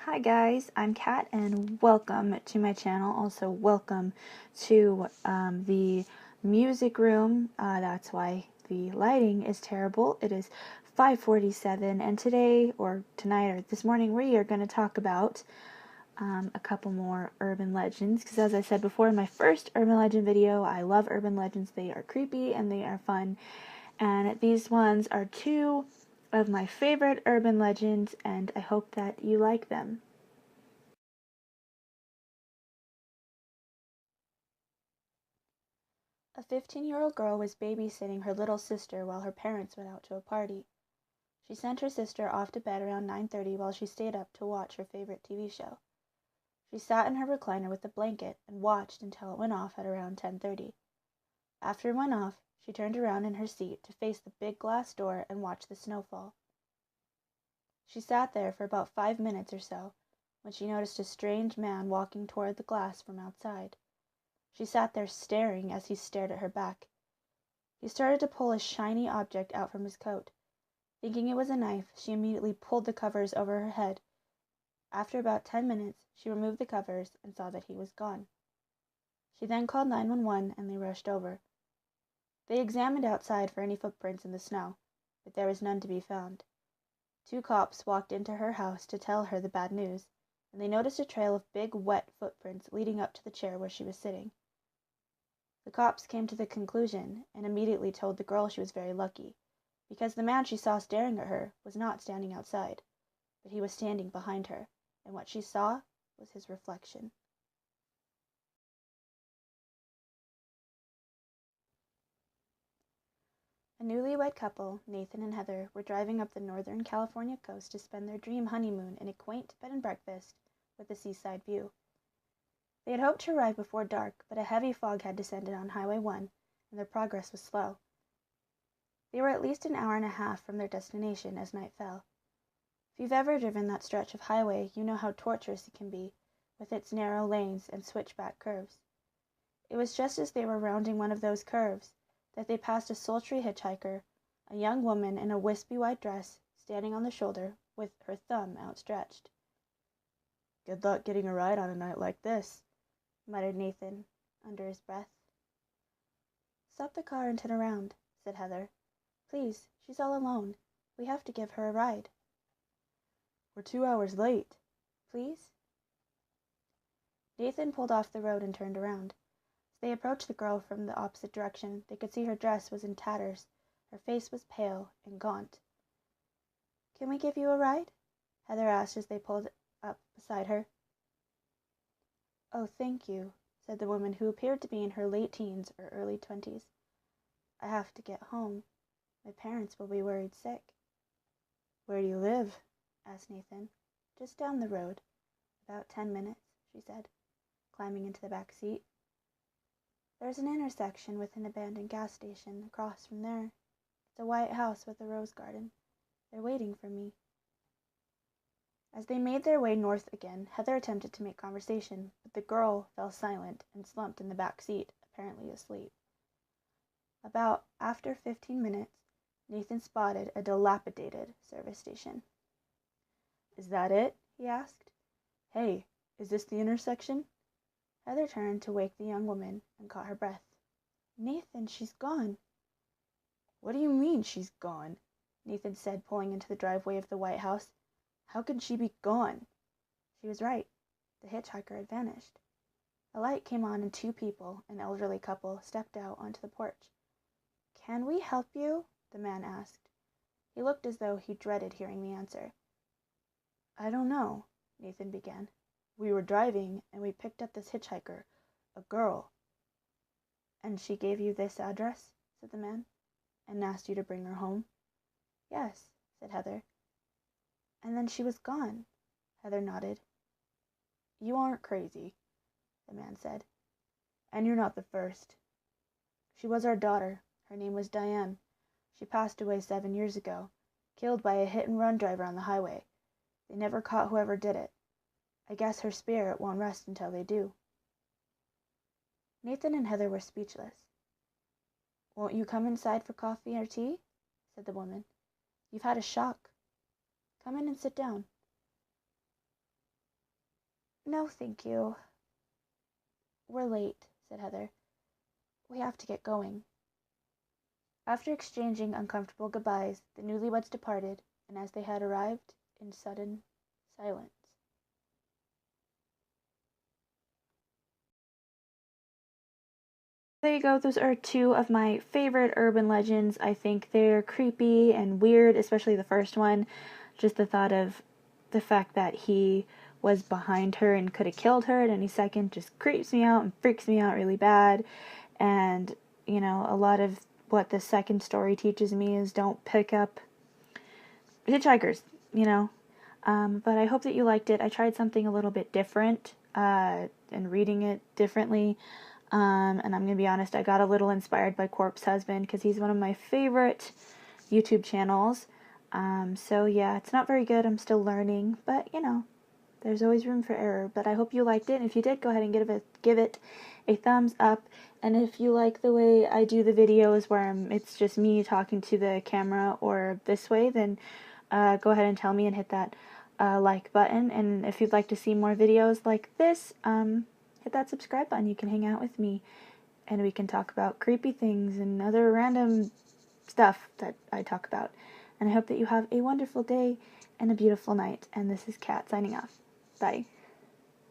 Hi guys, I'm Kat and welcome to my channel. Also welcome to the music room. That's why the lighting is terrible. It is 5:47 and today or tonight or this morning we are going to talk about a couple more urban legends because as I said before in my first urban legend video, I love urban legends. They are creepy and they are fun, and these ones are two of my favorite urban legends and I hope that you like them. A 15-year-old girl was babysitting her little sister while her parents went out to a party. She sent her sister off to bed around 9:30 while she stayed up to watch her favorite TV show. She sat in her recliner with a blanket and watched until it went off at around 10:30. After it went off, she turned around in her seat to face the big glass door and watch the snow fall. She sat there for about 5 minutes or so when she noticed a strange man walking toward the glass from outside. She sat there staring as he stared at her back. He started to pull a shiny object out from his coat. Thinking it was a knife, she immediately pulled the covers over her head. After about 10 minutes, she removed the covers and saw that he was gone. She then called 911 and they rushed over. They examined outside for any footprints in the snow, but there was none to be found. Two cops walked into her house to tell her the bad news, and they noticed a trail of big, wet footprints leading up to the chair where she was sitting. The cops came to the conclusion and immediately told the girl she was very lucky, because the man she saw staring at her was not standing outside, but he was standing behind her, and what she saw was his reflection. A newlywed couple, Nathan and Heather, were driving up the Northern California coast to spend their dream honeymoon in a quaint bed and breakfast with a seaside view. They had hoped to arrive before dark, but a heavy fog had descended on Highway 1, and their progress was slow. They were at least an hour and a half from their destination as night fell. If you've ever driven that stretch of highway, you know how tortuous it can be, with its narrow lanes and switchback curves. It was just as they were rounding one of those curves that they passed a sultry hitchhiker, a young woman in a wispy white dress, standing on the shoulder with her thumb outstretched. "Good luck getting a ride on a night like this," muttered Nathan under his breath. "Stop the car and turn around," said Heather. "Please, she's all alone. We have to give her a ride." "We're 2 hours late." "Please?" Nathan pulled off the road and turned around. As they approached the girl from the opposite direction, they could see her dress was in tatters, her face was pale and gaunt. "Can we give you a ride?" Heather asked as they pulled up beside her. "Oh, thank you," said the woman, who appeared to be in her late teens or early 20s. "I have to get home. My parents will be worried sick." "Where do you live?" asked Nathan. "Just down the road. About 10 minutes," she said, climbing into the back seat. "There's an intersection with an abandoned gas station across from there. It's a white house with a rose garden. They're waiting for me." As they made their way north again, Heather attempted to make conversation, but the girl fell silent and slumped in the back seat, apparently asleep. About after 15 minutes, Nathan spotted a dilapidated service station. "Is that it?" he asked. "Hey, is this the intersection?" Heather turned to wake the young woman and caught her breath. "Nathan, she's gone." "What do you mean she's gone?" Nathan said, pulling into the driveway of the White House. "How could she be gone?" She was right. The hitchhiker had vanished. A light came on and two people, an elderly couple, stepped out onto the porch. "Can we help you?" the man asked. He looked as though he dreaded hearing the answer. "I don't know," Nathan began. "We were driving, and we picked up this hitchhiker, a girl." "And she gave you this address?" said the man. "And asked you to bring her home?" "Yes," said Heather. "And then she was gone." Heather nodded. "You aren't crazy," the man said. "And you're not the first. She was our daughter. Her name was Diane. She passed away 7 years ago, killed by a hit-and-run driver on the highway. They never caught whoever did it. I guess her spirit won't rest until they do." Nathan and Heather were speechless. "Won't you come inside for coffee or tea?" said the woman. "You've had a shock. Come in and sit down." No, thank you. We're late, said Heather. We have to get going. After exchanging uncomfortable goodbyes, the newlyweds departed, and as they had arrived, in sudden silence. There you go. Those are two of my favorite urban legends. I think they're creepy and weird, especially the first one. Just the thought of the fact that he was behind her and could have killed her at any second just creeps me out and freaks me out really bad. And, you know, a lot of what the second story teaches me is don't pick up hitchhikers, you know. But I hope that you liked it. I tried something a little bit different and reading it differently. And I'm going to be honest, I got a little inspired by Corpse Husband because he's one of my favorite YouTube channels. So yeah, it's not very good. I'm still learning, but you know, there's always room for error. But I hope you liked it. And if you did, go ahead and give it a thumbs up. And if you like the way I do the videos where it's just me talking to the camera or this way, then go ahead and tell me and hit that like button. And if you'd like to see more videos like this, hit that subscribe button. You can hang out with me and we can talk about creepy things and other random stuff that I talk about. And I hope that you have a wonderful day and a beautiful night. And this is Kat signing off. Bye.